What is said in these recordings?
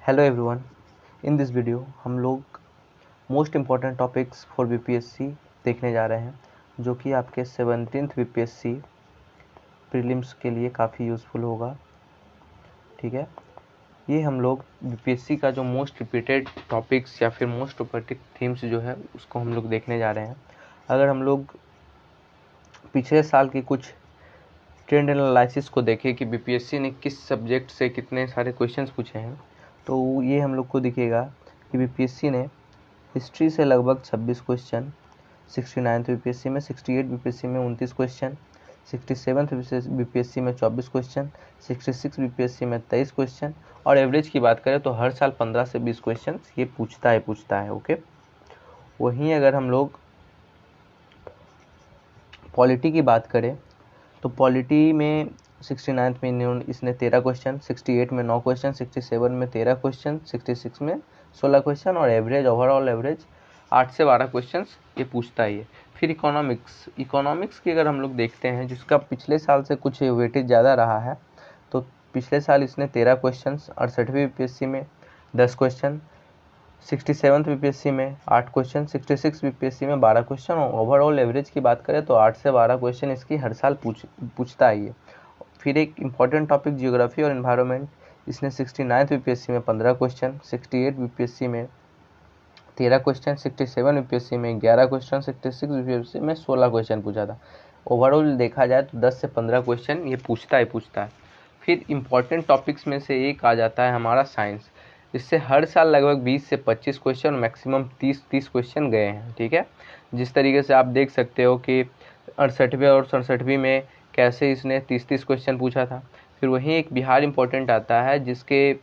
Hello everyone, in this video हम लोग most important topics for BPSC देखने जा रहे हैं, जो कि आपके 17th बीपीएससी प्रीलिम्स के लिए काफ़ी यूज़फुल होगा। ठीक है, ये हम लोग बीपीएससी का जो मोस्ट रिपीटेड टॉपिक्स या फिर मोस्ट रिपीटेड थीम्स जो है उसको हम लोग देखने जा रहे हैं। अगर हम लोग पिछले साल की कुछ ट्रेंड एनालिसिस को देखें कि बीपीएससी ने किस सब्जेक्ट से कितने सारे क्वेश्चंस पूछे हैं, तो ये हम लोग को दिखेगा कि बीपीएससी ने हिस्ट्री से लगभग 26 क्वेश्चन, 69th बीपीएससी में 68 बीपीएससी में 29 क्वेश्चन, 67th बीपीएससी में 24 क्वेश्चन, 66 बीपीएससी में 23 क्वेश्चन, और एवरेज की बात करें तो हर साल 15 से 20 क्वेश्चन ये पूछता है। ओके, वहीं अगर हम लोग पॉलिटी की बात करें तो पॉलिटी में 69th में इसने 13 क्वेश्चन, 68 में 9 क्वेश्चन, 67 में 13 क्वेश्चन, 66 में 16 क्वेश्चन, और एवरेज ओवरऑल एवरेज 8 से 12 क्वेश्चन्स ये पूछता ही है। फिर इकोनॉमिक्स की अगर हम लोग देखते हैं, जिसका पिछले साल से कुछ वेटेज ज़्यादा रहा है, तो पिछले साल इसने 13 क्वेश्चन, 68वीं बीपीएससी में 10 क्वेश्चन, 67th बीपीएससी में 8 क्वेश्चन, 66 बीपीएससी में 12 क्वेश्चन, और ओवरऑल एवरेज की बात करें तो 8 से 12 क्वेश्चन इसकी हर साल पूछता ही है। फिर एक इम्पॉर्टेंट टॉपिक जियोग्राफी और एनवायरनमेंट, इसने 69th बीपीएससी में 15 क्वेश्चन, 68 बीपीएससी में 13 क्वेश्चन, 67 बीपीएससी में 11 क्वेश्चन, 66 बीपीएससी में 16 क्वेश्चन पूछा था। ओवरऑल देखा जाए तो 10 से 15 क्वेश्चन ये पूछता है। फिर इम्पॉर्टेंट टॉपिक्स में से एक आ जाता है हमारा साइंस। इससे हर साल लगभग 20 से 25 क्वेश्चन, मैक्सिमम 30 क्वेश्चन गए हैं। ठीक है, जिस तरीके से आप देख सकते हो कि 68वें और 67वीं में कैसे इसने 30 क्वेश्चन पूछा था। फिर वहीं एक बिहार इम्पोर्टेंट आता है, जिसके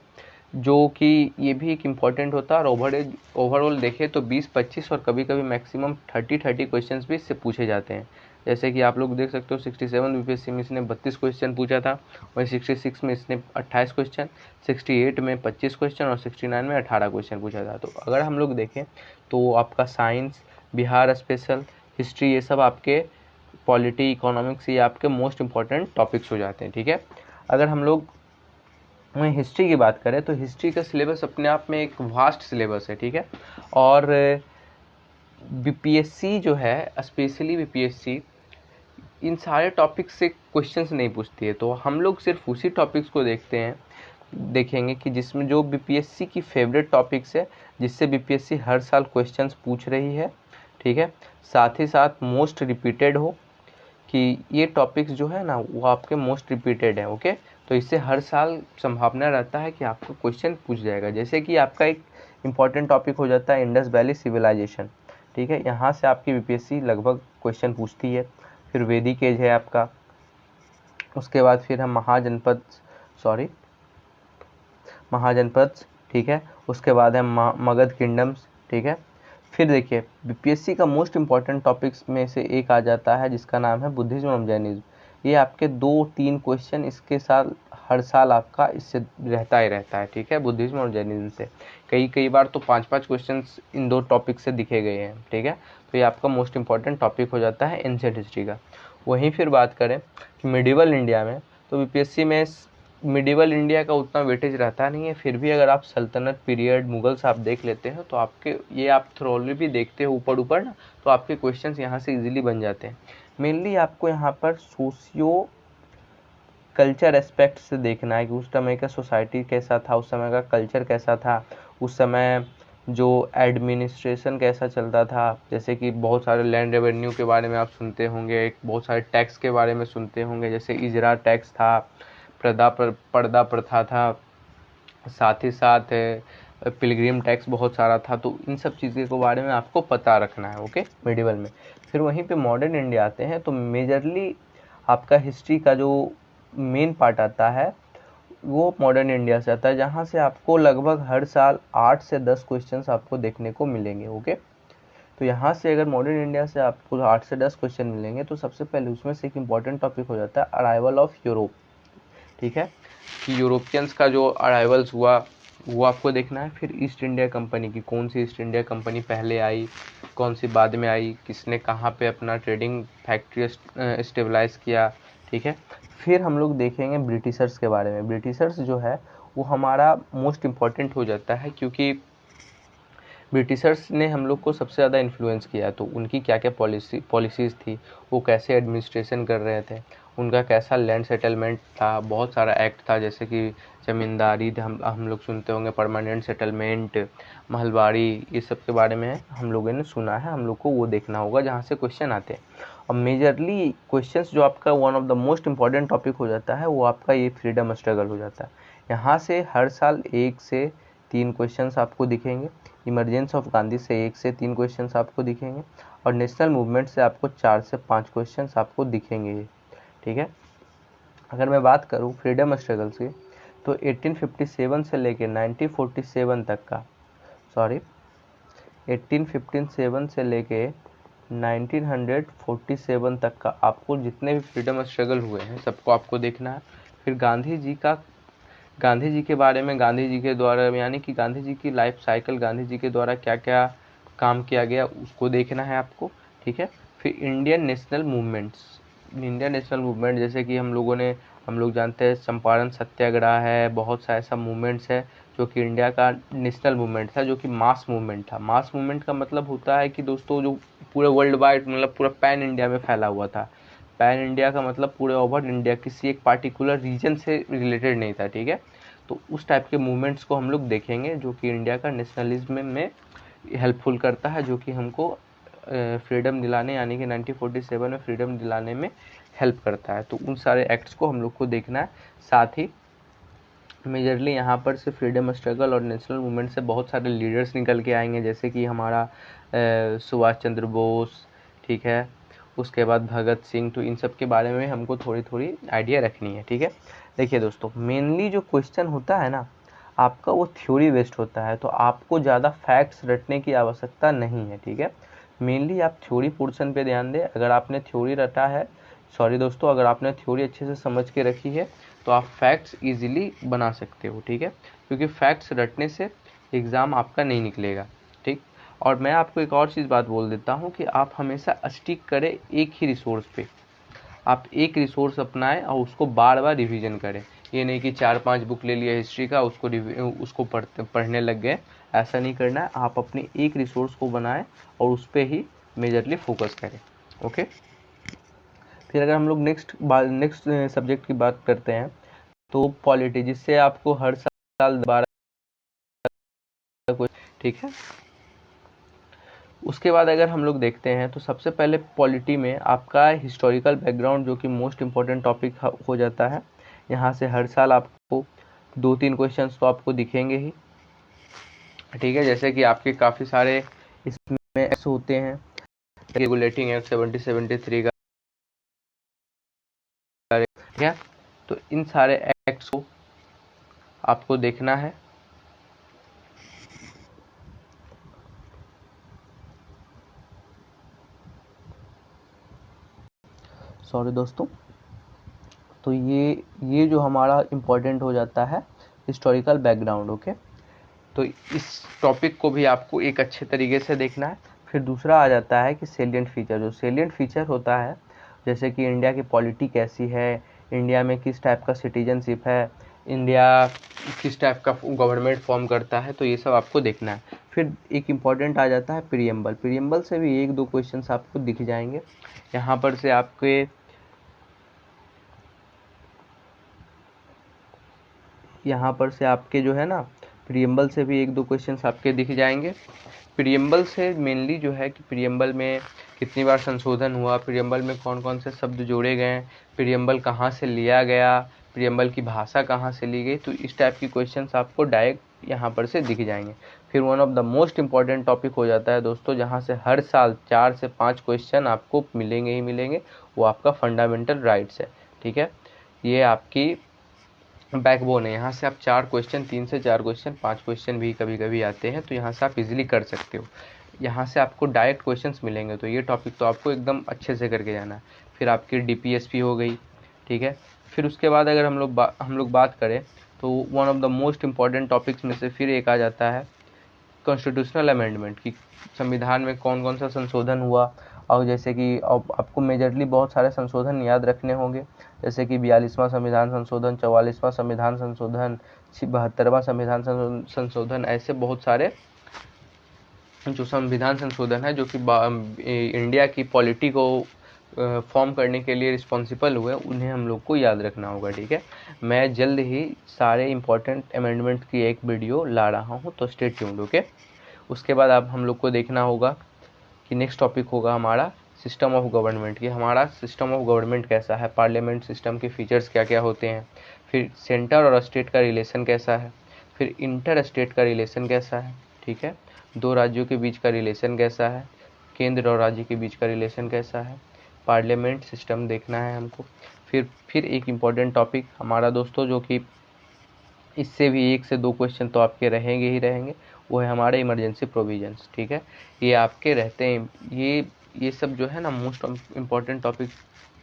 जो कि ये भी एक इम्पॉर्टेंट होता है, और ओवरऑल देखें तो 20-25 और कभी कभी मैक्सिमम 30 क्वेश्चंस भी इससे पूछे जाते हैं। जैसे कि आप लोग देख सकते हो 67 बीपीएससी में इसने 32 क्वेश्चन पूछा था, वहीं 66 में इसने 28 क्वेश्चन, 68 में 25 क्वेश्चन और 69 में 18 क्वेश्चन पूछा था। तो अगर हम लोग देखें तो आपका साइंस, बिहार स्पेशल, हिस्ट्री, ये सब आपके पॉलिटी, इकोनॉमिक्स, ये आपके मोस्ट इम्पॉर्टेंट टॉपिक्स हो जाते हैं। ठीक है, अगर हम लोग वहीं हिस्ट्री की बात करें तो हिस्ट्री का सिलेबस अपने आप में एक वास्ट सिलेबस है। ठीक है, और बीपीएससी जो है, स्पेशली बीपीएससी इन सारे टॉपिक्स से क्वेश्चंस नहीं पूछती है। तो हम लोग सिर्फ उसी टॉपिक्स को देखेंगे कि जिसमें जो बीपीएससी की फेवरेट टॉपिक्स है, जिससे बीपीएससी हर साल क्वेश्चंस पूछ रही है। ठीक है, साथ ही साथ मोस्ट रिपीटेड हो, कि ये टॉपिक्स जो है ना वो आपके मोस्ट रिपीटेड है। ओके, तो इससे हर साल संभावना रहता है कि आपको क्वेश्चन पूछ जाएगा। जैसे कि आपका एक इम्पॉर्टेंट टॉपिक हो जाता है इंडस वैली सिविलाइजेशन। ठीक है, यहाँ से आपकी बीपीएससी लगभग क्वेश्चन पूछती है। फिर वैदिक एज है आपका, उसके बाद फिर हम महाजनपद। ठीक है, उसके बाद है मगध किंगडम्स। ठीक है, फिर देखिए बीपीएससी का मोस्ट इम्पॉर्टेंट टॉपिक्स में से एक आ जाता है जिसका नाम है बुद्धिज्म और जैनिज्म। ये आपके 2-3 क्वेश्चन इसके साथ हर साल आपका इससे रहता ही रहता है। ठीक है, बुद्धिज्म और जैनिज्म से कई बार तो 5-5 क्वेश्चन इन दो टॉपिक से दिखे गए हैं। ठीक है, तो ये आपका मोस्ट इम्पॉर्टेंट टॉपिक हो जाता है एंशिएंट हिस्ट्री का। वहीं फिर बात करें कि मिडिवल इंडिया में, तो बीपीएससी में मिडिवल इंडिया का उतना वेटेज रहता नहीं है। फिर भी अगर आप सल्तनत पीरियड, मुगल्स आप देख लेते हैं तो आपके ये आप थ्रोली भी देखते हो ऊपर ना, तो आपके क्वेश्चंस यहाँ से इजीली बन जाते हैं। मेनली आपको यहाँ पर सोशियो कल्चर एस्पेक्ट से देखना है कि उस समय का सोसाइटी कैसा था, उस समय का कल्चर कैसा था, उस समय जो एडमिनिस्ट्रेशन कैसा चलता था। जैसे कि बहुत सारे लैंड रेवेन्यू के बारे में आप सुनते होंगे, बहुत सारे टैक्स के बारे में सुनते होंगे, जैसे इजरा टैक्स था, पर्दा प्रथा था, साथ ही साथ पिलग्रिम टैक्स बहुत सारा था। तो इन सब चीज़ों के बारे में आपको पता रखना है। ओके, मिडिवल में। फिर वहीं पे मॉडर्न इंडिया आते हैं, तो मेजरली आपका हिस्ट्री का जो मेन पार्ट आता है वो मॉडर्न इंडिया से आता है, जहाँ से आपको लगभग हर साल 8 से 10 क्वेश्चंस आपको देखने को मिलेंगे। ओके, तो यहाँ से अगर मॉडर्न इंडिया से आपको 8 से 10 क्वेश्चन मिलेंगे, तो सबसे पहले उसमें से एक इम्पॉर्टेंट टॉपिक हो जाता है अराइवल ऑफ यूरोप। ठीक है, कि यूरोपियंस का जो अराइवल्स हुआ वो आपको देखना है। फिर ईस्ट इंडिया कंपनी की, कौन सी ईस्ट इंडिया कंपनी पहले आई, कौन सी बाद में आई, किसने कहाँ पे अपना ट्रेडिंग फैक्ट्री स्टेबलाइज किया। ठीक है, फिर हम लोग देखेंगे ब्रिटिशर्स के बारे में। ब्रिटिशर्स जो है वो हमारा मोस्ट इम्पॉर्टेंट हो जाता है, क्योंकि ब्रिटिशर्स ने हम लोग को सबसे ज़्यादा इन्फ्लुएंस किया, तो उनकी क्या क्या पॉलिसीज़ थी, वो कैसे एडमिनिस्ट्रेशन कर रहे थे, उनका कैसा लैंड सेटलमेंट था, बहुत सारा एक्ट था, जैसे कि ज़मींदारी हम लोग सुनते होंगे, परमानेंट सेटलमेंट, महलबारी, ये सब के बारे में हम लोगों ने सुना है, हम लोग को वो देखना होगा जहाँ से क्वेश्चन आते हैं। और मेजरली क्वेश्चंस जो आपका one of the most important topic हो जाता है वो आपका ये फ्रीडम स्ट्रगल हो जाता है। यहाँ से हर साल 1 से 3 क्वेश्चंस आपको दिखेंगे, इमरजेंस ऑफ गांधी से 1 से 3 क्वेश्चंस आपको दिखेंगे, और नेशनल मूवमेंट से आपको 4 से 5 क्वेश्चंस आपको दिखेंगे, ठीक है। अगर मैं बात करूँ फ्रीडम स्ट्रगल की, तो 1857 से लेके 1947 तक का, 1857 से लेके 1947 तक का आपको जितने भी फ्रीडम स्ट्रगल हुए हैं सबको आपको देखना है। फिर गांधी जी के बारे में, गांधी जी के द्वारा, यानी कि गांधी जी की लाइफ साइकिल, गांधी जी के द्वारा क्या क्या काम किया गया उसको देखना है आपको, ठीक है। फिर इंडियन नेशनल मूवमेंट, जैसे कि हम लोग जानते हैं चंपारण सत्याग्रह है, बहुत सा ऐसा मूवमेंट्स है जो कि इंडिया का नेशनल मूवमेंट था, जो कि मास मूवमेंट था। मास मूवमेंट का मतलब होता है कि दोस्तों जो पूरे वर्ल्ड वाइड, मतलब पूरा पैन इंडिया में फैला हुआ था। पैन इंडिया का मतलब पूरे ओवर इंडिया, किसी एक पार्टिकुलर रीजन से रिलेटेड नहीं था, ठीक है। तो उस टाइप के मूवमेंट्स को हम लोग देखेंगे जो कि इंडिया का नेशनलिज्म में हेल्पफुल करता है, जो कि हमको फ्रीडम दिलाने, यानी कि 1947 में फ्रीडम दिलाने में हेल्प करता है। तो उन सारे एक्ट्स को हम लोग को देखना है। साथ ही मेजरली यहाँ पर से फ्रीडम स्ट्रगल और नेशनल मूवमेंट से बहुत सारे लीडर्स निकल के आएंगे, जैसे कि हमारा सुभाष चंद्र बोस, ठीक है, उसके बाद भगत सिंह। तो इन सब के बारे में हमको थोड़ी थोड़ी आइडिया रखनी है, ठीक है। देखिए दोस्तों, मेनली जो क्वेश्चन होता है ना आपका, वो थ्योरी बेस्ड होता है, तो आपको ज़्यादा फैक्ट्स रटने की आवश्यकता नहीं है, ठीक है। मेनली आप थ्योरी पोर्शन पे ध्यान दें। अगर आपने थ्योरी रटा है, सॉरी दोस्तों, अगर आपने थ्योरी अच्छे से समझ के रखी है तो आप फैक्ट्स इजीली बना सकते हो, ठीक है, क्योंकि फैक्ट्स रटने से एग्ज़ाम आपका नहीं निकलेगा, ठीक। और मैं आपको एक और चीज़ बात बोल देता हूँ कि आप हमेशा स्टिक करें एक ही रिसोर्स पे, आप एक रिसोर्स अपनाएं और उसको बार बार रिवीजन करें। ये नहीं कि 4-5 बुक ले लिया हिस्ट्री का, उसको पढ़ने लग गए, ऐसा नहीं करना है। आप अपनी एक रिसोर्स को बनाएं और उस पर ही मेजरली फोकस करें, ओके। फिर अगर हम लोग नेक्स्ट सब्जेक्ट की बात करते हैं तो पॉलिटी, जिससे आपको हर साल दोबारा, ठीक है। उसके बाद अगर हम लोग देखते हैं तो सबसे पहले पॉलिटी में आपका हिस्टोरिकल बैकग्राउंड, जो कि मोस्ट इम्पॉर्टेंट टॉपिक हो जाता है। यहाँ से हर साल आपको 2-3 क्वेश्चंस तो आपको दिखेंगे ही, ठीक है। जैसे कि आपके काफ़ी सारे इसमें एक्ट्स होते हैं, रेगुलेटिंग एक्ट 1773 का, ठीक है। तो इन सारे एक्ट्स को आपको देखना है। सॉरी दोस्तों, तो ये जो हमारा इम्पोर्टेंट हो जाता है हिस्टोरिकल बैकग्राउंड, ओके। तो इस टॉपिक को भी आपको एक अच्छे तरीके से देखना है। फिर दूसरा आ जाता है कि सेलिएंट फीचर। जो सेलिएंट फीचर होता है, जैसे कि इंडिया की पॉलिटी कैसी है, इंडिया में किस टाइप का सिटीजनशिप है, इंडिया किस टाइप का गवर्नमेंट फॉर्म करता है, तो ये सब आपको देखना है। फिर एक इम्पॉर्टेंट आ जाता है प्रीएम्बल से भी 1-2 क्वेश्चन आपको दिख जाएंगे। यहाँ पर से आपके जो है ना, प्रीएम्बल से भी 1-2 क्वेश्चंस आपके दिख जाएंगे। प्रीएम्बल से मेनली जो है कि प्रीएम्बल में कितनी बार संशोधन हुआ, प्रीएम्बल में कौन कौन से शब्द जोड़े गए, प्रीएम्बल कहाँ से लिया गया, प्रीएम्बल की भाषा कहाँ से ली गई, तो इस टाइप की क्वेश्चंस आपको डायरेक्ट यहाँ पर से दिख जाएंगे। फिर one of the most important topic हो जाता है दोस्तों, जहाँ से हर साल 4 से 5 क्वेश्चन आपको मिलेंगे ही मिलेंगे, वो आपका फंडामेंटल राइट्स है, ठीक है। ये आपकी बैकबोन है। यहाँ से आप 4 क्वेश्चन, 3 से 4 क्वेश्चन, 5 क्वेश्चन भी कभी कभी आते हैं, तो यहाँ से आप इजीली कर सकते हो। यहाँ से आपको डायरेक्ट क्वेश्चंस मिलेंगे, तो ये टॉपिक तो आपको एकदम अच्छे से करके जाना है। फिर आपकी डीपीएसपी हो गई, ठीक है। फिर उसके बाद अगर हम लोग बात करें तो one of the most important topics में से फिर एक आ जाता है कॉन्स्टिट्यूशनल अमेंडमेंट की, संविधान में कौन कौन सा संशोधन हुआ। और जैसे कि आपको मेजरली बहुत सारे संशोधन याद रखने होंगे, जैसे कि 42वां संविधान संशोधन, 44वां संविधान संशोधन, 72वां संविधान संशोधन, ऐसे बहुत सारे जो संविधान संशोधन है जो कि इंडिया की पॉलिटी को फॉर्म करने के लिए रिस्पॉन्सिबल हुए, उन्हें हम लोग को याद रखना होगा। ठीक है, मैं जल्द ही सारे इम्पोर्टेंट अमेंडमेंट की एक वीडियो ला रहा हूँ, तो स्टे ट्यून्ड। ओके, उसके बाद अब हम लोग को देखना होगा कि नेक्स्ट टॉपिक होगा हमारा सिस्टम ऑफ गवर्नमेंट की। हमारा सिस्टम ऑफ गवर्नमेंट कैसा है, पार्लियामेंट सिस्टम के फीचर्स क्या क्या होते हैं, फिर सेंटर और स्टेट का रिलेशन कैसा है, फिर इंटर स्टेट का रिलेशन कैसा है, ठीक है, दो राज्यों के बीच का रिलेशन कैसा है, केंद्र और राज्य के बीच का रिलेशन कैसा है, पार्लियामेंट सिस्टम देखना है हमको। फिर एक इम्पॉर्टेंट टॉपिक हमारा दोस्तों, जो कि इससे भी 1 से 2 क्वेश्चन तो आपके रहेंगे ही रहेंगे, वो है हमारे इमरजेंसी प्रोविजंस। ठीक है, ये आपके रहते हैं, ये सब जो है ना मोस्ट इम्पॉर्टेंट टॉपिक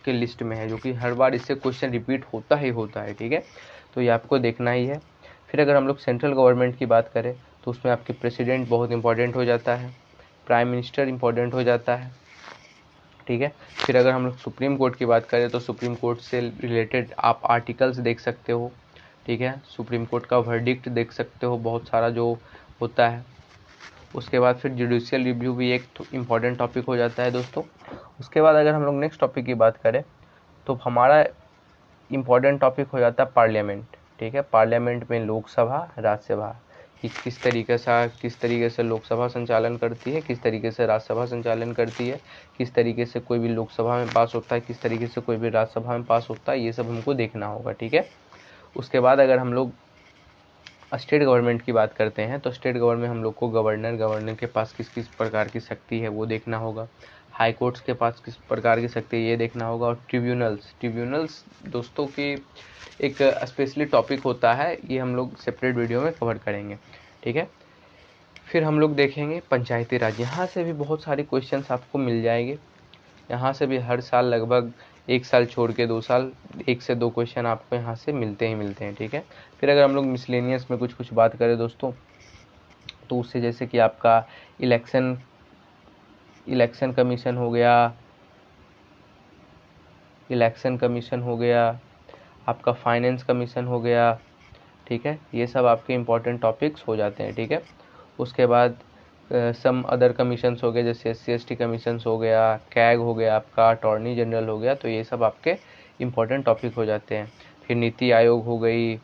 के लिस्ट में है, जो कि हर बार इससे क्वेश्चन रिपीट होता ही होता है। ठीक है, तो ये आपको देखना ही है। फिर अगर हम लोग सेंट्रल गवर्नमेंट की बात करें तो उसमें आपके प्रेसिडेंट बहुत इंपॉर्टेंट हो जाता है, प्राइम मिनिस्टर इंपॉर्टेंट हो जाता है। ठीक है, फिर अगर हम लोग सुप्रीम कोर्ट की बात करें तो सुप्रीम कोर्ट से रिलेटेड आप आर्टिकल्स देख सकते हो। ठीक है, सुप्रीम कोर्ट का वर्डिक्ट देख सकते हो, बहुत सारा जो होता है। उसके बाद फिर जुडिशियल रिव्यू भी एक इम्पॉर्टेंट टॉपिक हो जाता है दोस्तों। उसके बाद अगर हम लोग नेक्स्ट टॉपिक की बात करें तो हमारा इम्पॉर्टेंट टॉपिक हो जाता है पार्लियामेंट। ठीक है, पार्लियामेंट में लोकसभा, राज्यसभा कि किस तरीके से लोकसभा संचालन करती है, किस तरीके से राज्यसभा संचालन करती है, किस तरीके से कोई भी लोकसभा में पास होता है, किस तरीके से कोई भी राज्यसभा में पास होता है, ये सब हमको देखना होगा। ठीक है, उसके बाद अगर हम लोग स्टेट गवर्नमेंट की बात करते हैं तो स्टेट गवर्नमेंट हम लोग को गवर्नर के पास किस किस प्रकार की शक्ति है वो देखना होगा, हाई कोर्ट्स के पास किस प्रकार की शक्ति है ये देखना होगा, और ट्रिब्यूनल्स दोस्तों की एक स्पेशली टॉपिक होता है, ये हम लोग सेपरेट वीडियो में कवर करेंगे। ठीक है, फिर हम लोग देखेंगे पंचायती राज, यहाँ से भी बहुत सारे क्वेश्चंस आपको मिल जाएंगे, यहाँ से भी हर साल लगभग 1 साल छोड़ के 2 साल 1 से 2 क्वेश्चन आपको यहाँ से मिलते हैं। ठीक है, फिर अगर हम लोग मिसलेनियस में कुछ बात करें दोस्तों, तो उससे जैसे कि आपका इलेक्शन कमीशन हो गया, आपका फाइनेंस कमीशन हो गया। ठीक है, ये सब आपके इम्पोर्टेंट टॉपिक्स हो जाते हैं। ठीक है, उसके बाद सम अदर कमीशंस हो गए, जैसे SC/ST कमीशंस हो गया, कैग हो गया, आपका अटॉर्नी जनरल हो गया, तो ये सब आपके इम्पोर्टेंट टॉपिक हो जाते हैं। फिर नीति आयोग हो गई।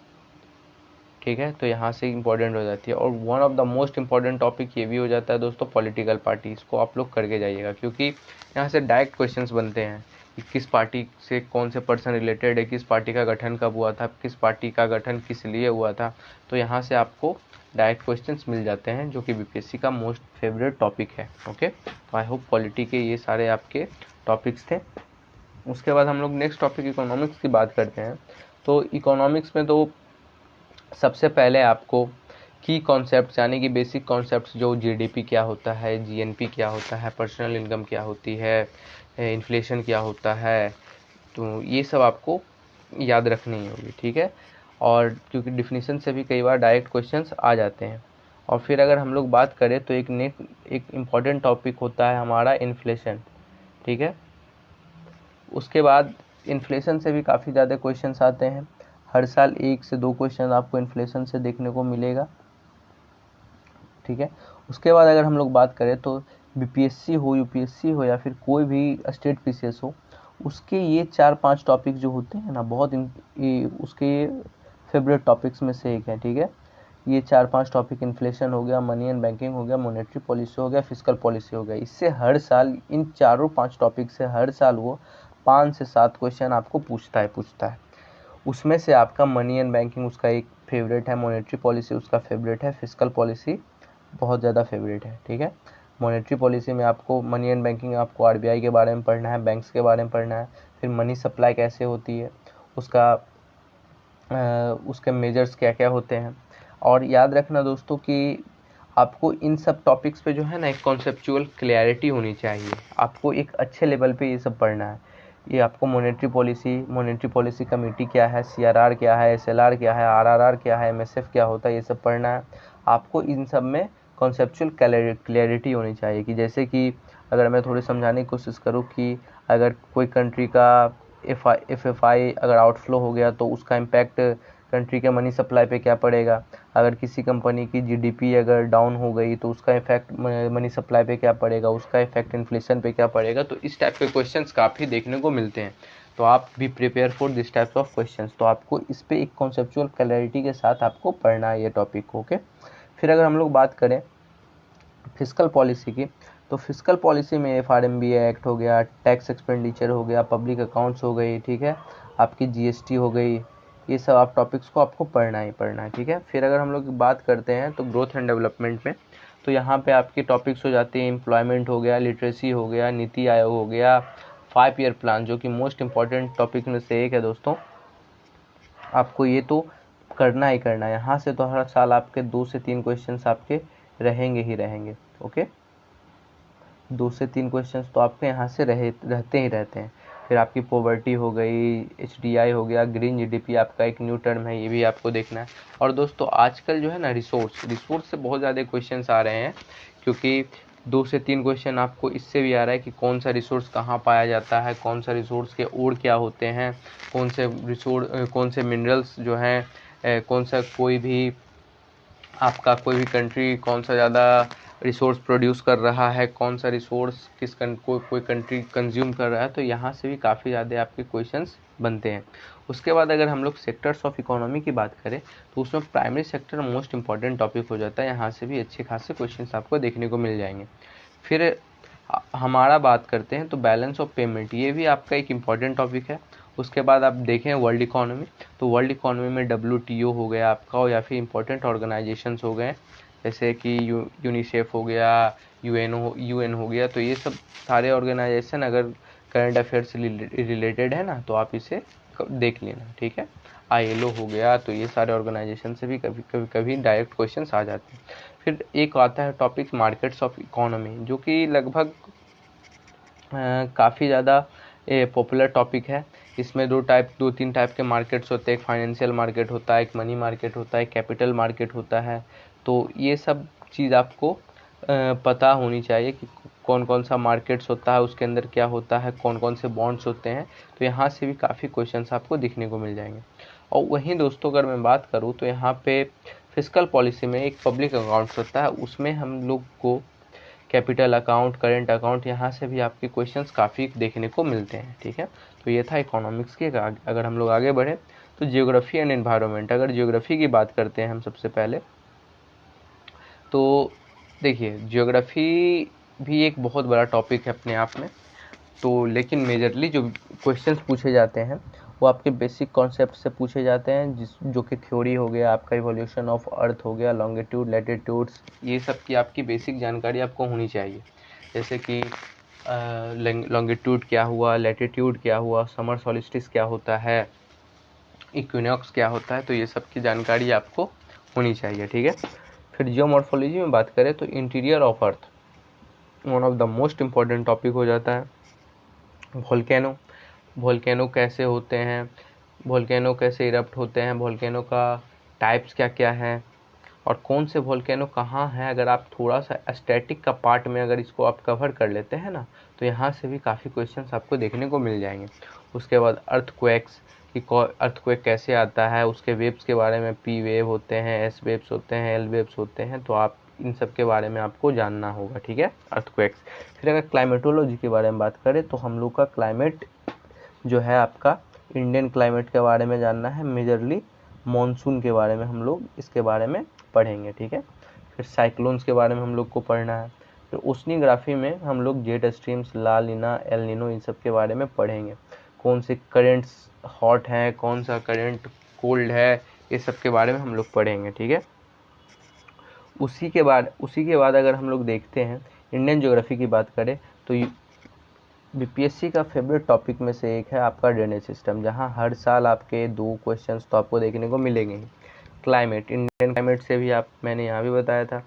ठीक है, तो यहाँ से इम्पोर्टेंट हो जाती है। और one of the most important topic ये भी हो जाता है दोस्तों, पॉलिटिकल पार्टी, इसको आप लोग करके जाइएगा, क्योंकि यहाँ से डायरेक्ट क्वेश्चंस बनते हैं कि किस पार्टी से कौन से पर्सन रिलेटेड है, किस पार्टी का गठन कब हुआ था, किस पार्टी का गठन किस लिए हुआ था, तो यहाँ से आपको डायरेक्ट क्वेश्चंस मिल जाते हैं, जो कि BPSC का मोस्ट फेवरेट टॉपिक है। ओके, तो आई होप पॉलिटी के ये सारे आपके टॉपिक्स थे। उसके बाद हम लोग नेक्स्ट टॉपिक इकोनॉमिक्स की बात करते हैं। तो इकोनॉमिक्स में तो सबसे पहले आपको की कॉन्सेप्ट यानी कि बेसिक कॉन्सेप्ट्स, जो GDP क्या होता है, GNP क्या होता है, पर्सनल इनकम क्या होती है, इन्फ्लेशन क्या होता है, तो ये सब आपको याद रखनी होगी। ठीक है, और क्योंकि डिफिनीशन से भी कई बार डायरेक्ट क्वेश्चंस आ जाते हैं। और फिर अगर हम लोग बात करें तो एक इम्पॉर्टेंट टॉपिक होता है हमारा इन्फ्लेशन। ठीक है, उसके बाद इन्फ्लेशन से भी काफ़ी ज़्यादा क्वेश्चंस आते हैं, हर साल 1 से 2 क्वेश्चन आपको इन्फ्लेशन से देखने को मिलेगा। ठीक है, उसके बाद अगर हम लोग बात करें तो BPSC हो, UPSC हो, या फिर कोई भी स्टेट PCS हो, उसके ये 4-5 टॉपिक जो होते हैं ना, बहुत उसके फेवरेट टॉपिक्स में से एक है। ठीक है, ये 4-5 टॉपिक, इन्फ्लेशन हो गया, मनी एंड बैंकिंग हो गया, मॉनेटरी पॉलिसी हो गया, फिस्कल पॉलिसी हो गया, इससे हर साल इन 4-5 टॉपिक से हर साल वो 5 से 7 क्वेश्चन आपको पूछता है। उसमें से आपका मनी एंड बैंकिंग उसका एक फेवरेट है, मॉनेटरी पॉलिसी उसका फेवरेट है, फिस्कल पॉलिसी बहुत ज़्यादा फेवरेट है। ठीक है, मॉनेटरी पॉलिसी में आपको मनी एंड बैंकिंग, आपको RBI के बारे में पढ़ना है, बैंक्स के बारे में पढ़ना है, फिर मनी सप्लाई कैसे होती है, उसके मेजर्स क्या क्या होते हैं। और याद रखना दोस्तों कि आपको इन सब टॉपिक्स पे जो है ना एक कॉन्सेप्चुअल क्लैरिटी होनी चाहिए, आपको एक अच्छे लेवल पे ये सब पढ़ना है। ये आपको मॉनेटरी पॉलिसी कमेटी क्या है, CRR क्या है, SLR क्या है, RRR क्या है, MSF क्या होता है, ये सब पढ़ना है आपको। इन सब में कॉन्सेप्चुअल क्लैरिटी होनी चाहिए, कि जैसे कि अगर मैं थोड़ी समझाने की कोशिश करूँ कि अगर कोई कंट्री का FFI अगर आउटफ्लो हो गया तो उसका इम्पैक्ट कंट्री के मनी सप्लाई पे क्या पड़ेगा, अगर किसी कंपनी की जीडीपी अगर डाउन हो गई तो उसका इफेक्ट मनी सप्लाई पे क्या पड़ेगा, उसका इफेक्ट इन्फ्लेशन पे क्या पड़ेगा। तो इस टाइप के क्वेश्चंस काफ़ी देखने को मिलते हैं, तो आप भी prepare for this types of questions. तो आपको इस पे एक कॉन्सेप्चुअल क्लैरिटी के साथ आपको पढ़ना है ये टॉपिक को, ओके। फिर अगर हम लोग बात करें फिस्कल पॉलिसी की, तो फिस्कल पॉलिसी में एफआरएमबी एक्ट हो गया, टैक्स एक्सपेंडिचर हो गया, पब्लिक अकाउंट्स हो गई, ठीक है, आपकी जीएसटी हो गई, ये सब आप टॉपिक्स को आपको पढ़ना ही पढ़ना है, ठीक है। फिर अगर हम लोग बात करते हैं तो ग्रोथ एंड डेवलपमेंट में, तो यहाँ पे आपके टॉपिक्स हो जाते हैं एम्प्लॉयमेंट हो गया, लिटरेसी हो गया, नीति आयोग हो गया, 5 ईयर प्लान, जो कि मोस्ट इंपॉर्टेंट टॉपिक में से एक है दोस्तों। आपको ये तो करना ही करना है, यहाँ से तो हर साल आपके 2 से 3 क्वेश्चंस आपके रहेंगे ही रहेंगे, ओके। 2 से 3 क्वेश्चंस तो आपके यहाँ से रहते ही रहते हैं। फिर आपकी पॉवर्टी हो गई, एचडीआई हो गया, ग्रीन जीडीपी आपका एक न्यू टर्म है, ये भी आपको देखना है। और दोस्तों आजकल जो है ना रिसोर्स से बहुत ज़्यादा क्वेश्चंस आ रहे हैं, क्योंकि 2 से 3 क्वेश्चन आपको इससे भी आ रहा है कि कौन सा रिसोर्स कहाँ पाया जाता है, कौन सा रिसोर्स के ओर क्या होते हैं, कौन से मिनरल्स जो हैं, कौन सा कोई भी कंट्री कौन सा ज़्यादा रिसोर्स प्रोड्यूस कर रहा है, कौन सा रिसोर्स कोई कंट्री कंज्यूम कर रहा है। तो यहाँ से भी काफ़ी ज़्यादा आपके क्वेश्चंस बनते हैं। उसके बाद अगर हम लोग सेक्टर्स ऑफ इकोनॉमी की बात करें तो उसमें primary sector most important topic हो जाता है, यहाँ से भी अच्छे खासे क्वेश्चंस आपको देखने को मिल जाएंगे। फिर हमारा बात करते हैं तो बैलेंस ऑफ पेमेंट, ये भी आपका एक इम्पॉर्टेंट टॉपिक है। उसके बाद आप देखें वर्ल्ड इकोनॉमी, तो वर्ल्ड इकोनॉमी में WTO हो गया आपका, और या फिर इम्पोर्टेंट ऑर्गेनाइजेशंस हो गए जैसे कि यूनिसेफ हो गया, यूएन हो गया। तो ये सब सारे ऑर्गेनाइजेशन अगर करंट अफेयर से रिलेटेड है ना, तो आप इसे देख लेना, ठीक है। ILO हो गया, तो ये सारे ऑर्गेनाइजेशन से भी कभी डायरेक्ट क्वेश्चंस आ जाते हैं। फिर एक आता है टॉपिक मार्केट्स ऑफ इकोनॉमी, जो कि लगभग काफ़ी ज़्यादा पॉपुलर टॉपिक है। इसमें 2-3 टाइप के मार्केट्स होते हैं, एक फाइनेंशियल मार्केट होता है, एक मनी मार्केट होता है, कैपिटल मार्केट होता है। तो ये सब चीज़ आपको पता होनी चाहिए कि कौन कौन सा मार्केट्स होता है, उसके अंदर क्या होता है, कौन कौन से बॉन्ड्स होते हैं। तो यहाँ से भी काफ़ी क्वेश्चंस आपको दिखने को मिल जाएंगे। और वहीं दोस्तों अगर मैं बात करूँ तो यहाँ पे फिस्कल पॉलिसी में एक पब्लिक अकाउंट्स होता है, उसमें हम लोग को कैपिटल अकाउंट, करेंट अकाउंट, यहाँ से भी आपके क्वेश्चंस काफ़ी देखने को मिलते हैं, ठीक है। तो ये था इकोनॉमिक्स के। अगर हम लोग आगे बढ़े तो जियोग्राफी एंड एनवायरनमेंट, अगर जियोग्राफी की बात करते हैं हम सबसे पहले, तो देखिए जियोग्राफी भी एक बहुत बड़ा टॉपिक है अपने आप में। तो लेकिन मेजरली जो क्वेश्चंस पूछे जाते हैं वो आपके बेसिक कॉन्सेप्ट से पूछे जाते हैं, जो कि थ्योरी हो गया आपका, इवोल्यूशन ऑफ अर्थ हो गया, लॉन्गिट्यूड, लैटिट्यूड्स, ये सब की आपकी बेसिक जानकारी आपको होनी चाहिए। जैसे कि लॉन्गिट्यूड क्या हुआ, लैटिट्यूड क्या हुआ, समर सॉलिस्टिस क्या होता है, इक्विनॉक्स क्या होता है, तो ये सब की जानकारी आपको होनी चाहिए, ठीक है। फिर जियोमॉर्फोलॉजी में बात करें तो interior of earth one of the most important topic हो जाता है। वोल्केनो कैसे होते हैं, वोल्केनो कैसे इरप्ट होते हैं, वोल्केनो का टाइप्स क्या क्या हैं, और कौन से वोल्केनो कहाँ हैं। अगर आप थोड़ा सा स्टैटिक का पार्ट में अगर इसको आप कवर कर लेते हैं ना, तो यहाँ से भी काफ़ी क्वेश्चंस आपको देखने को मिल जाएंगे। उसके बाद अर्थक्वेक्स कि अर्थक्वेक कैसे आता है, उसके वेव्स के बारे में, P वेव होते हैं, S वेव्स होते हैं, L वेव्स होते हैं, तो आप इन सब के बारे में आपको जानना होगा, ठीक है, अर्थक्वेक्स। फिर अगर क्लाइमेटोलॉजी के बारे में बात करें तो हम लोग का क्लाइमेट जो है आपका इंडियन क्लाइमेट के बारे में जानना है, मेजरली मॉनसून के बारे में हम लोग इसके बारे में पढ़ेंगे, ठीक है। फिर साइक्लोन्स के बारे में हम लोग को पढ़ना है। फिर ओशनियोग्राफी में हम लोग जेट स्ट्रीम्स, ला नीना, एल नीनो, इन सब के बारे में पढ़ेंगे। कौन से करेंट्स हॉट हैं, कौन सा करेंट कोल्ड है, ये सब के बारे में हम लोग पढ़ेंगे, ठीक है। उसी के बाद अगर हम लोग देखते हैं इंडियन ज्योग्राफी की बात करें तो बीपीएससी का फेवरेट टॉपिक में से एक है आपका ड्रेनेज सिस्टम, जहां हर साल आपके 2 क्वेश्चंस तो आपको देखने को मिलेंगे ही। क्लाइमेट, इंडियन क्लाइमेट से भी मैंने यहाँ भी बताया था,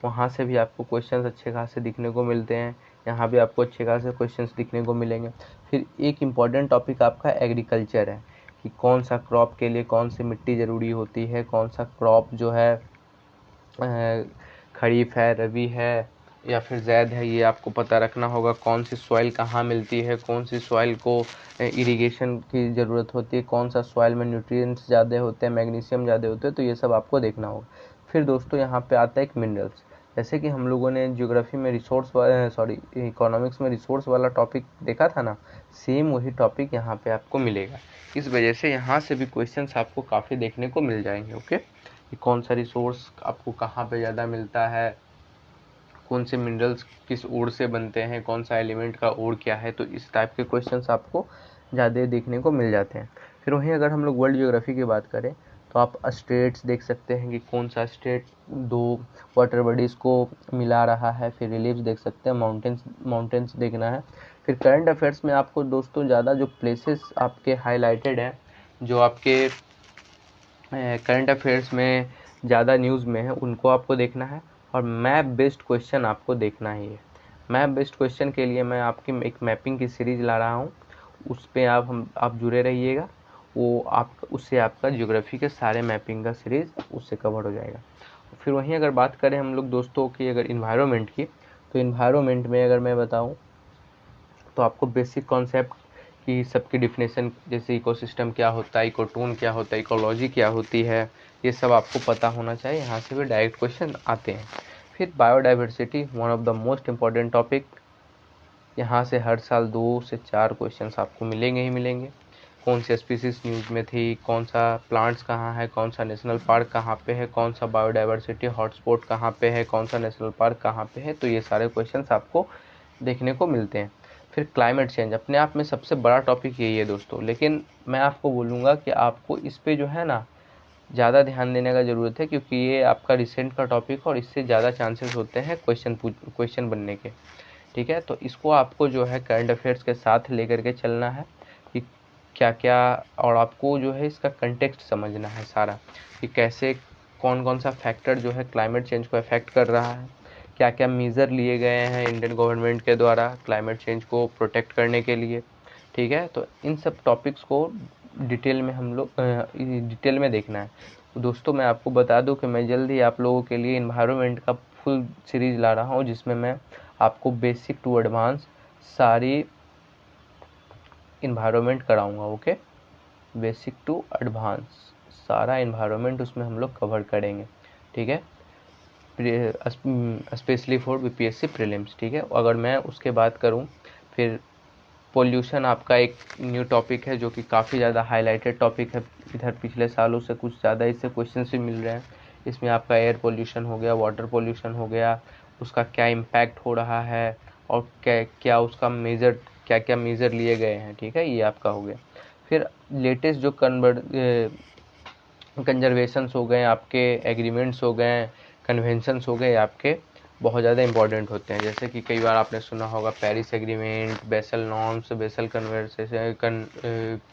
वहाँ से भी आपको क्वेश्चंस अच्छे खासे दिखने को मिलते हैं, यहाँ भी आपको अच्छे खासे क्वेश्चंस दिखने को मिलेंगे। फिर एक इम्पॉर्टेंट टॉपिक आपका एग्रीकल्चर है, कि कौन सा क्रॉप के लिए कौन सी मिट्टी ज़रूरी होती है, कौन सा क्रॉप जो है खरीफ है, रबी है, या फिर ज़ैद है, ये आपको पता रखना होगा। कौन सी सॉइल कहाँ मिलती है, कौन सी सॉइल को इरिगेशन की ज़रूरत होती है, कौन सा सॉइल में न्यूट्रिएंट्स ज़्यादा होते हैं, मैग्नीशियम ज़्यादा होते हैं, तो ये सब आपको देखना होगा। फिर दोस्तों यहाँ पे आता है एक मिनरल्स। जैसे कि हम लोगों ने ज्योग्राफी में इकोनॉमिक्स में रिसोर्स वाला टॉपिक देखा था ना, सेम वही टॉपिक यहाँ पे आपको मिलेगा। इस वजह से यहाँ से भी क्वेश्चंस आपको काफ़ी देखने को मिल जाएंगे। ओके, कि कौन सा रिसोर्स आपको कहाँ पे ज़्यादा मिलता है, कौन से मिनरल्स किस ओर से बनते हैं, कौन सा एलिमेंट का ओर क्या है, तो इस टाइप के क्वेश्चंस आपको ज़्यादा देखने को मिल जाते हैं। फिर वहीं अगर हम लोग वर्ल्ड ज्योग्राफी की बात करें तो आप स्टेट्स देख सकते हैं कि कौन सा स्टेट दो वाटर बॉडीज़ को मिला रहा है। फिर रिलीफ्स देख सकते हैं, माउंटेन्स देखना है। फिर करंट अफेयर्स में आपको दोस्तों ज़्यादा जो प्लेसेस आपके हाईलाइटेड हैं, जो आपके करंट अफेयर्स में ज़्यादा न्यूज़ में है, उनको आपको देखना है। और मैप बेस्ड क्वेश्चन आपको देखना ही है। मैप बेस्ड क्वेश्चन के लिए मैं आपकी एक मैपिंग की सीरीज़ ला रहा हूँ, उस पर आप जुड़े रहिएगा। वो आप उससे आपका ज्योग्राफी के सारे मैपिंग का सीरीज़ उससे कवर हो जाएगा। फिर वहीं अगर बात करें हम लोग दोस्तों की अगर इन्वायरमेंट की, तो इन्वायरमेंट में अगर मैं बताऊँ तो आपको बेसिक कॉन्सेप्ट की सबकी डिफिनेशन, जैसे इकोसिस्टम क्या होता है, इकोटोन क्या होता है, इकोलॉजी क्या होती है, ये सब आपको पता होना चाहिए। यहाँ से भी डायरेक्ट क्वेश्चन आते हैं। फिर biodiversity, one of the most important topic. यहाँ से हर साल 2 से 4 क्वेश्चंस आपको मिलेंगे ही मिलेंगे। कौन सी स्पीसीज न्यूज़ में थी, कौन सा प्लांट्स कहाँ है, कौन सा नेशनल पार्क कहाँ पे है, कौन सा बायोडाइवर्सिटी हॉटस्पॉट कहाँ पे है, कौन सा नेशनल पार्क कहाँ पे है, तो ये सारे क्वेश्चंस आपको देखने को मिलते हैं। फिर क्लाइमेट चेंज अपने आप में सबसे बड़ा टॉपिक यही है दोस्तों, लेकिन मैं आपको बोलूँगा कि आपको इस पे जो है ना ज़्यादा ध्यान देने का ज़रूरत है, क्योंकि ये आपका रिसेंट का टॉपिक है और इससे ज़्यादा चांसेस होते हैं क्वेश्चन बनने के। ठीक है, तो इसको आपको जो है करंट अफेयर्स के साथ लेकर के चलना है कि क्या क्या, और आपको जो है इसका कंटेक्स्ट समझना है सारा, कि कैसे कौन कौन सा फैक्टर जो है क्लाइमेट चेंज को अफेक्ट कर रहा है, क्या क्या मेज़र लिए गए हैं इंडियन गवर्नमेंट के द्वारा क्लाइमेट चेंज को प्रोटेक्ट करने के लिए। ठीक है, तो इन सब टॉपिक्स को डिटेल में हम लोग डिटेल में देखना है। तो दोस्तों मैं आपको बता दूं कि मैं जल्द ही आप लोगों के लिए इन्वायरमेंट का फुल सीरीज़ ला रहा हूं, जिसमें मैं आपको बेसिक टू एडवांस सारी इन्वायरमेंट कराऊंगा। ओके, बेसिक टू एडवांस सारा इन्वायरमेंट उसमें हम लोग कवर करेंगे। ठीक है, स्पेशली फॉर बीपीएससी प्रीलिम्स। ठीक है, अगर मैं उसके बात करूं, फिर पोल्यूशन आपका एक न्यू टॉपिक है जो कि काफ़ी ज़्यादा हाईलाइटेड टॉपिक है। इधर पिछले सालों से कुछ ज़्यादा इससे क्वेश्चन भी मिल रहे हैं। इसमें आपका एयर पोल्यूशन हो गया, वाटर पोल्यूशन हो गया, उसका क्या इम्पैक्ट हो रहा है और क्या उसका क्या क्या मेजर लिए गए हैं। ठीक है, ये आपका हो गया। फिर लेटेस्ट जो कंजर्वेशंस हो गए आपके, एग्रीमेंट्स हो गए, कन्वेंशंस हो गए आपके, बहुत ज़्यादा इंपॉर्टेंट होते हैं। जैसे कि कई बार आपने सुना होगा Paris agreement, Basel norms, basal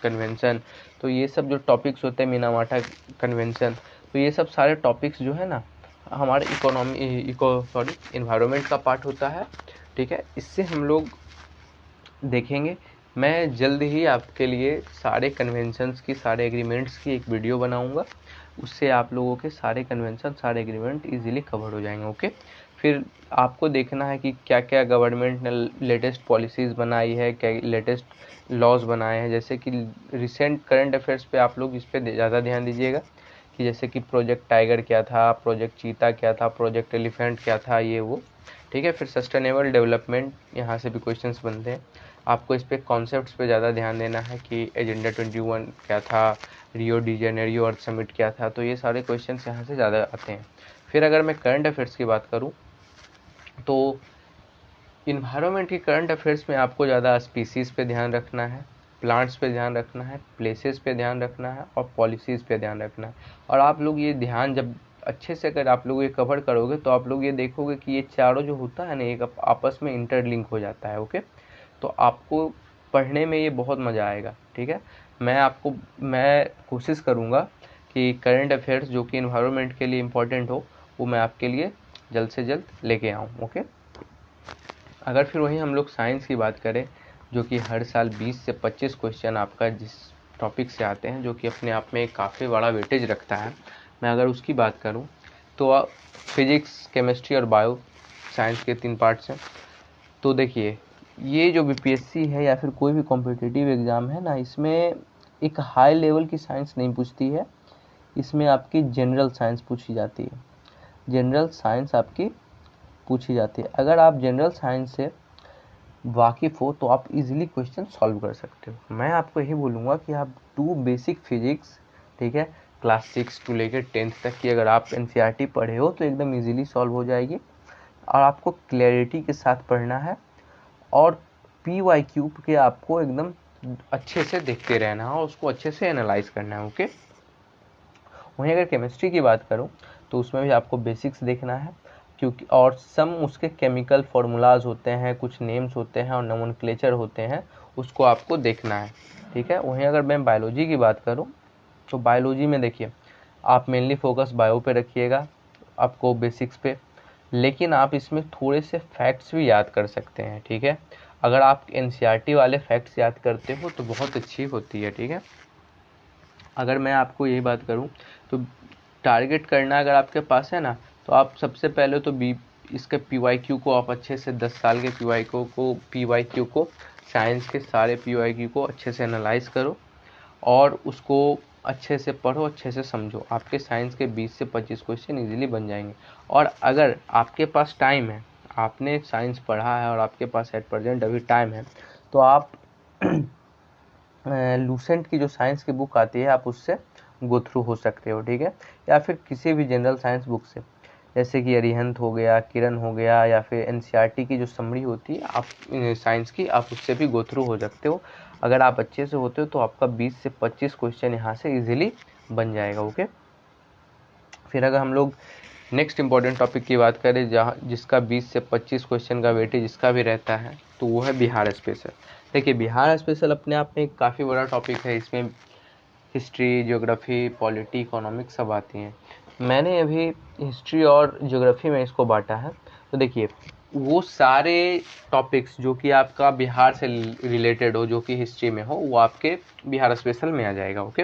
convention, तो ये सब जो टॉपिक्स होते हैं, मिनामाटा कन्वेंशन, तो ये सब सारे टॉपिक्स जो है ना हमारे इन्वायरमेंट का पार्ट होता है। ठीक है, इससे हम लोग देखेंगे। मैं जल्द ही आपके लिए सारे कन्वेंशंस की, सारे एग्रीमेंट्स की एक वीडियो बनाऊंगा, उससे आप लोगों के सारे कन्वेंशन, सारे एग्रीमेंट इजीली कवर हो जाएंगे। ओके, फिर आपको देखना है कि क्या क्या गवर्नमेंट ने लेटेस्ट पॉलिसीज़ बनाई है, क्या लेटेस्ट लॉज बनाए हैं। जैसे कि रिसेंट करंट अफेयर्स पे आप लोग इस पर ज़्यादा ध्यान दीजिएगा, कि जैसे कि प्रोजेक्ट टाइगर क्या था, प्रोजेक्ट चीता क्या था, प्रोजेक्ट एलिफेंट क्या था, ये वो। ठीक है, फिर सस्टेनेबल डेवलपमेंट, यहाँ से भी क्वेश्चंस बनते हैं। आपको इस पे कॉन्सेप्ट्स पे ज़्यादा ध्यान देना है कि एजेंडा 21 क्या था, रियो डी जेनेरियो अर्थ समिट क्या था, तो ये सारे क्वेश्चंस यहाँ से ज़्यादा आते हैं। फिर अगर मैं करंट अफेयर्स की बात करूँ तो इन्वायरमेंट की करंट अफेयर्स में आपको ज़्यादा स्पीसीज़ पे ध्यान रखना है, प्लांट्स पे ध्यान रखना है, प्लेसेस पे ध्यान रखना है और पॉलिसीज़ पे ध्यान रखना है। और आप लोग ये ध्यान जब अच्छे से अगर आप लोग ये कवर करोगे तो आप लोग ये देखोगे कि ये चारों जो होता है ना, एक आपस में इंटरलिंक हो जाता है। ओके, तो आपको पढ़ने में ये बहुत मज़ा आएगा। ठीक है, मैं कोशिश करूँगा कि करंट अफेयर्स जो कि इन्वायरमेंट के लिए इम्पोर्टेंट हो, वो मैं आपके लिए जल्द से जल्द लेके आऊँ। ओके, अगर फिर वहीं हम लोग साइंस की बात करें, जो कि हर साल 20 से 25 क्वेश्चन आपका जिस टॉपिक से आते हैं, जो कि अपने आप में काफ़ी बड़ा वेटेज रखता है, मैं अगर उसकी बात करूं तो फिजिक्स, केमिस्ट्री और बायो साइंस के 3 पार्ट्स हैं। तो देखिए, ये जो बीपीएससी है या फिर कोई भी कॉम्पिटिटिव एग्ज़ाम है ना, इसमें एक हाई लेवल की साइंस नहीं पूछती है, इसमें आपकी जनरल साइंस पूछी जाती है। जनरल साइंस आपकी पूछी जाती है। अगर आप जनरल साइंस से वाकिफ़ हो तो आप इजीली क्वेश्चन सॉल्व कर सकते हो। मैं आपको यही बोलूँगा कि आप डू बेसिक फिजिक्स, ठीक है, क्लास 6 टू लेकर 10th तक की अगर आप एनसीईआरटी पढ़े हो तो एकदम इजीली सॉल्व हो जाएगी। और आपको क्लैरिटी के साथ पढ़ना है और पीवाईक्यू के आपको एकदम अच्छे से देखते रहना है और उसको अच्छे से एनालाइज करना है। ओके। वहीं अगर केमिस्ट्री की बात करूं तो उसमें भी आपको बेसिक्स देखना है, क्योंकि और सम उसके केमिकल फार्मूलाज होते हैं, कुछ नेम्स होते हैं और नोमेनक्लेचर होते हैं, उसको आपको देखना है, ठीक है। वहीं अगर मैं बायोलॉजी की बात करूं तो बायोलॉजी में देखिए, आप मेनली फोकस बायो पे रखिएगा, आपको बेसिक्स पे, लेकिन आप इसमें थोड़े से फैक्ट्स भी याद कर सकते हैं, ठीक है। अगर आप एनसीईआरटी वाले फैक्ट्स याद करते हो तो बहुत अच्छी होती है, ठीक है। अगर मैं आपको यही बात करूं तो टारगेट करना अगर आपके पास है ना, तो आप सबसे पहले तो इसके पीवाईक्यू को आप अच्छे से 10 साल के पीवाईक्यू को साइंस के सारे पीवाईक्यू को अच्छे से एनालाइज करो और उसको अच्छे से पढ़ो, अच्छे से समझो। आपके साइंस के 20 से 25 क्वेश्चन इजीली बन जाएंगे। और अगर आपके पास टाइम है, आपने साइंस पढ़ा है और आपके पास एट प्रेजेंट अभी टाइम है, तो आप लूसेंट की जो साइंस की बुक आती है आप उससे गो थ्रू हो सकते हो, ठीक है। या फिर किसी भी जनरल साइंस बुक से, जैसे कि अरिहंत हो गया, किरण हो गया, या फिर एनसीईआरटी की जो समरी होती है आप साइंस की, आप उससे भी गो थ्रू हो सकते हो। अगर आप अच्छे से होते हो तो आपका 20 से 25 क्वेश्चन यहाँ से इजीली बन जाएगा। ओके। फिर अगर हम लोग नेक्स्ट इंपॉर्टेंट टॉपिक की बात करें जिसका 20 से 25 क्वेश्चन का वेटेज जिसका भी रहता है, तो वो है बिहार स्पेशल। देखिए, बिहार स्पेशल अपने आप में एक काफ़ी बड़ा टॉपिक है। इसमें हिस्ट्री, ज्योग्राफी, पॉलिटी, इकोनॉमिक्स सब आती हैं। मैंने अभी हिस्ट्री और ज्योग्राफी में इसको बांटा है। तो देखिए, वो सारे टॉपिक्स जो कि आपका बिहार से रिलेटेड हो, जो कि हिस्ट्री में हो, वो आपके बिहार स्पेशल में आ जाएगा। ओके।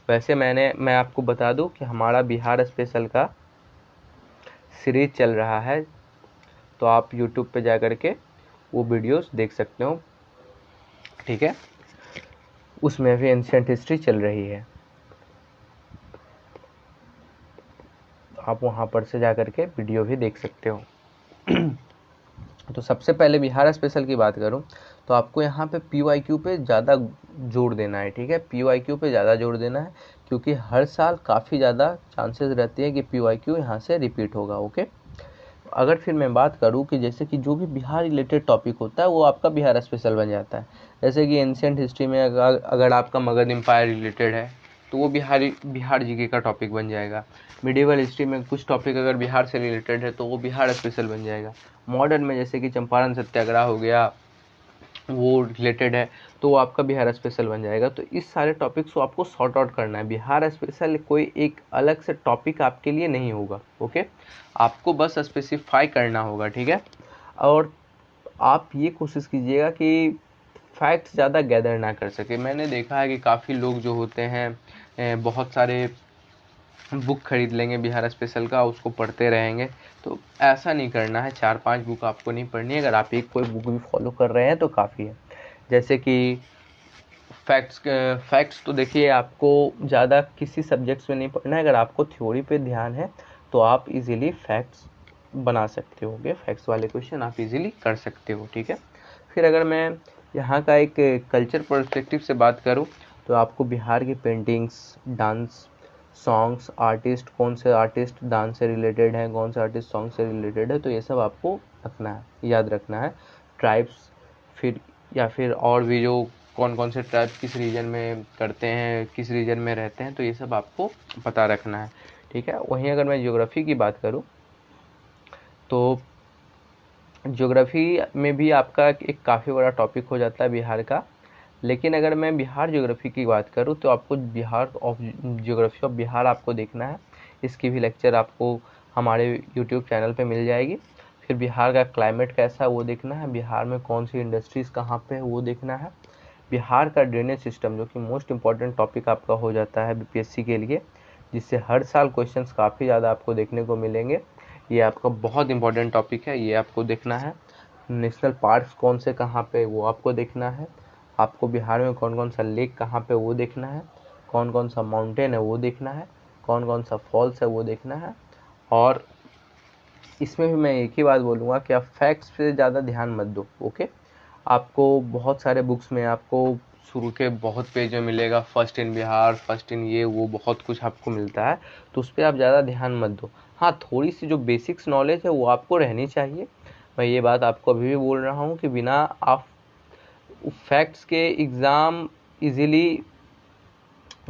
वैसे मैं आपको बता दूं कि हमारा बिहार स्पेशल का सीरीज चल रहा है, तो आप यूट्यूब पे जा कर के वो वीडियोस देख सकते हो, ठीक है। उसमें भी एंशिएंट हिस्ट्री चल रही है, आप वहाँ पर से जा कर के वीडियो भी देख सकते हो। तो सबसे पहले बिहार स्पेशल की बात करूं तो आपको यहाँ पे पीवाईक्यू पे ज़्यादा जोर देना है, ठीक है। पीवाईक्यू पे ज़्यादा जोर देना है, क्योंकि हर साल काफ़ी ज़्यादा चांसेस रहते हैं कि पीवाईक्यू यहाँ से रिपीट होगा। ओके। अगर फिर मैं बात करूं कि जैसे कि जो भी बिहार रिलेटेड टॉपिक होता है वो आपका बिहार स्पेशल बन जाता है। जैसे कि एंशिएंट हिस्ट्री में अगर आपका मगध एम्पायर रिलेटेड है तो वो बिहार जीके का टॉपिक बन जाएगा। मिडिवल हिस्ट्री में कुछ टॉपिक अगर बिहार से रिलेटेड है तो वो बिहार स्पेशल बन जाएगा। मॉडर्न में जैसे कि चंपारण सत्याग्रह हो गया, वो रिलेटेड है, तो वो आपका बिहार स्पेशल बन जाएगा। तो इस सारे टॉपिक्स को आपको सॉर्ट आउट करना है। बिहार स्पेशल कोई एक अलग से टॉपिक आपके लिए नहीं होगा। ओके। आपको बस स्पेसिफाई करना होगा, ठीक है। और आप ये कोशिश कीजिएगा कि फैक्ट्स ज़्यादा गैदर ना कर सके। मैंने देखा है कि काफ़ी लोग जो होते हैं बहुत सारे बुक खरीद लेंगे बिहार स्पेशल का, उसको पढ़ते रहेंगे, तो ऐसा नहीं करना है। 4-5 बुक आपको नहीं पढ़नी है। अगर आप एक कोई बुक भी फॉलो कर रहे हैं तो काफ़ी है। जैसे कि फैक्ट्स तो देखिए, आपको ज़्यादा किसी सब्जेक्ट्स में नहीं पढ़ना है। अगर आपको थ्योरी पे ध्यान है तो आप इजीली फैक्ट्स बना सकते होगे, फैक्ट्स वाले क्वेश्चन आप इजीली कर सकते हो, ठीक है। फिर अगर मैं यहाँ का एक कल्चर पर्सपेक्टिव से बात करूँ तो आपको बिहार की पेंटिंग्स, डांस, सॉन्ग्स, आर्टिस्ट, कौन से आर्टिस्ट डांस से रिलेटेड हैं, कौन से आर्टिस्ट सॉन्ग से रिलेटेड है, तो ये सब आपको रखना है, याद रखना है। ट्राइब्स, फिर या फिर और भी जो कौन कौन से ट्राइब किस रीजन में करते हैं, किस रीजन में रहते हैं, तो ये सब आपको पता रखना है, ठीक है। वहीं अगर मैं ज्योग्राफी की बात करूँ तो ज्योग्राफी में भी आपका एक काफ़ी बड़ा टॉपिक हो जाता है बिहार का। लेकिन अगर मैं बिहार ज्योग्राफी की बात करूं तो आपको ज्योग्राफी ऑफ बिहार आपको देखना है। इसकी भी लेक्चर आपको हमारे यूट्यूब चैनल पे मिल जाएगी। फिर बिहार का क्लाइमेट कैसा है वो देखना है, बिहार में कौन सी इंडस्ट्रीज़ कहाँ पे है वो देखना है, बिहार का ड्रेनेज सिस्टम जो कि मोस्ट इम्पॉर्टेंट टॉपिक आपका हो जाता है बीपीएससी के लिए, जिससे हर साल क्वेश्चंस काफ़ी ज़्यादा आपको देखने को मिलेंगे। ये आपका बहुत इंपॉर्टेंट टॉपिक है, ये आपको देखना है। नेशनल पार्क्स कौन से कहाँ पे वो आपको देखना है। आपको बिहार में कौन कौन सा लेक कहाँ पे वो देखना है, कौन कौन सा माउंटेन है वो देखना है, कौन कौन सा फॉल्स है वो देखना है। और इसमें भी मैं एक ही बात बोलूँगा कि आप फैक्ट्स पे ज़्यादा ध्यान मत दो, ओके। आपको बहुत सारे बुक्स में आपको शुरू के बहुत पेज में मिलेगा, first in Bihar, first in ये वो बहुत कुछ आपको मिलता है, तो उस पर आप ज़्यादा ध्यान मत दो। हाँ, थोड़ी सी जो बेसिक्स नॉलेज है वो आपको रहनी चाहिए। मैं ये बात आपको अभी भी बोल रहा हूँ कि बिना आप फैक्ट्स के एग्ज़ाम इजीली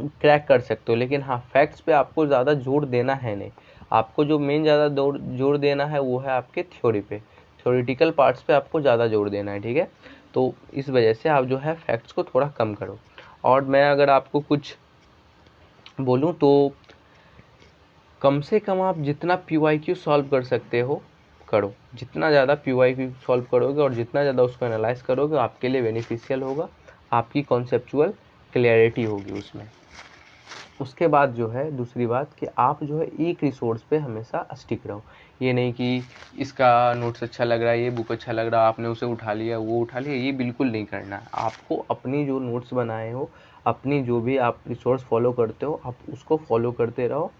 क्रैक कर सकते हो, लेकिन हाँ, फैक्ट्स पे आपको ज़्यादा जोर देना है नहीं। आपको जो मेन ज़्यादा जोर देना है वो है आपके थ्योरी पे, थ्योरेटिकल पार्ट्स पे आपको ज़्यादा जोर देना है, ठीक है। तो इस वजह से आप जो है फैक्ट्स को थोड़ा कम करो। और मैं अगर आपको कुछ बोलूँ तो कम से कम आप जितना PYQ सॉल्व कर सकते हो करो। जितना ज़्यादा PYQ सॉल्व करोगे और जितना ज़्यादा उसको एनालाइज करोगे आपके लिए बेनिफिशियल होगा, आपकी कॉन्सेप्चुअल क्लियरिटी होगी उसमें। उसके बाद जो है दूसरी बात कि आप जो है एक रिसोर्स पे हमेशा स्टिक रहो। ये नहीं कि इसका नोट्स अच्छा लग रहा है, ये बुक अच्छा लग रहा है, आपने उसे उठा लिया, वो उठा लिया, ये बिल्कुल नहीं करना है। आपको अपनी जो नोट्स बनाए हो, अपनी जो भी आप रिसोर्स फॉलो करते हो, आप उसको फॉलो करते रहो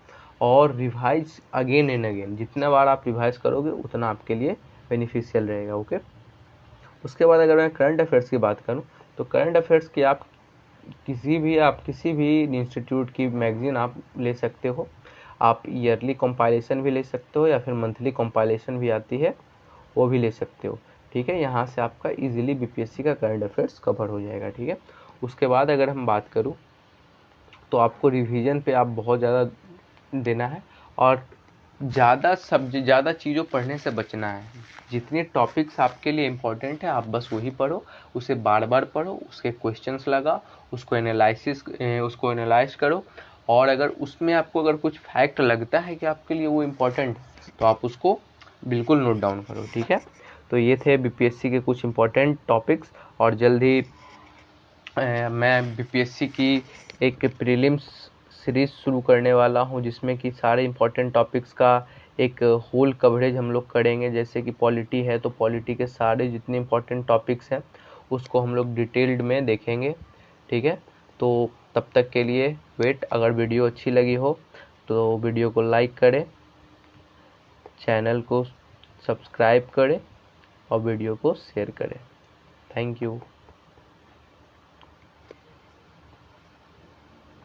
और रिवाइज अगेन एंड अगेन। जितना बार आप रिवाइज करोगे उतना आपके लिए बेनिफिशियल रहेगा, ओके। उसके बाद अगर मैं करंट अफेयर्स की बात करूँ तो करंट अफेयर्स की आप किसी भी इंस्टीट्यूट की मैगजीन आप ले सकते हो। आप ईयरली कंपाइलेशन भी ले सकते हो या फिर मंथली कंपाइलेशन भी आती है, वो भी ले सकते हो, ठीक है। यहाँ से आपका इजीली BPSC का करंट अफेयर्स कवर हो जाएगा, ठीक है। उसके बाद अगर हम बात करूँ तो आपको रिवीजन पे आप बहुत ज़्यादा देना है और ज़्यादा चीज़ों पढ़ने से बचना है। जितने टॉपिक्स आपके लिए इम्पोर्टेंट है आप बस वही पढ़ो, उसे बार बार पढ़ो, उसके क्वेश्चंस लगाओ, उसको एनालाइज करो। और अगर उसमें आपको अगर कुछ फैक्ट लगता है कि आपके लिए वो इम्पोर्टेंट है तो आप उसको बिल्कुल नोट डाउन करो, ठीक है। तो ये थे BPSC के कुछ इम्पोर्टेंट टॉपिक्स। और जल्दी मैं BPSC की एक प्रीलिम्स सीरीज शुरू करने वाला हूं जिसमें कि सारे इम्पोर्टेंट टॉपिक्स का एक होल कवरेज हम लोग करेंगे। जैसे कि पॉलिटी है तो पॉलिटी के सारे जितने इम्पोर्टेंट टॉपिक्स हैं उसको हम लोग डिटेल्ड में देखेंगे, ठीक है। तो तब तक के लिए वेट। अगर वीडियो अच्छी लगी हो तो वीडियो को लाइक करें, चैनल को सब्सक्राइब करें और वीडियो को शेयर करें। Thank you.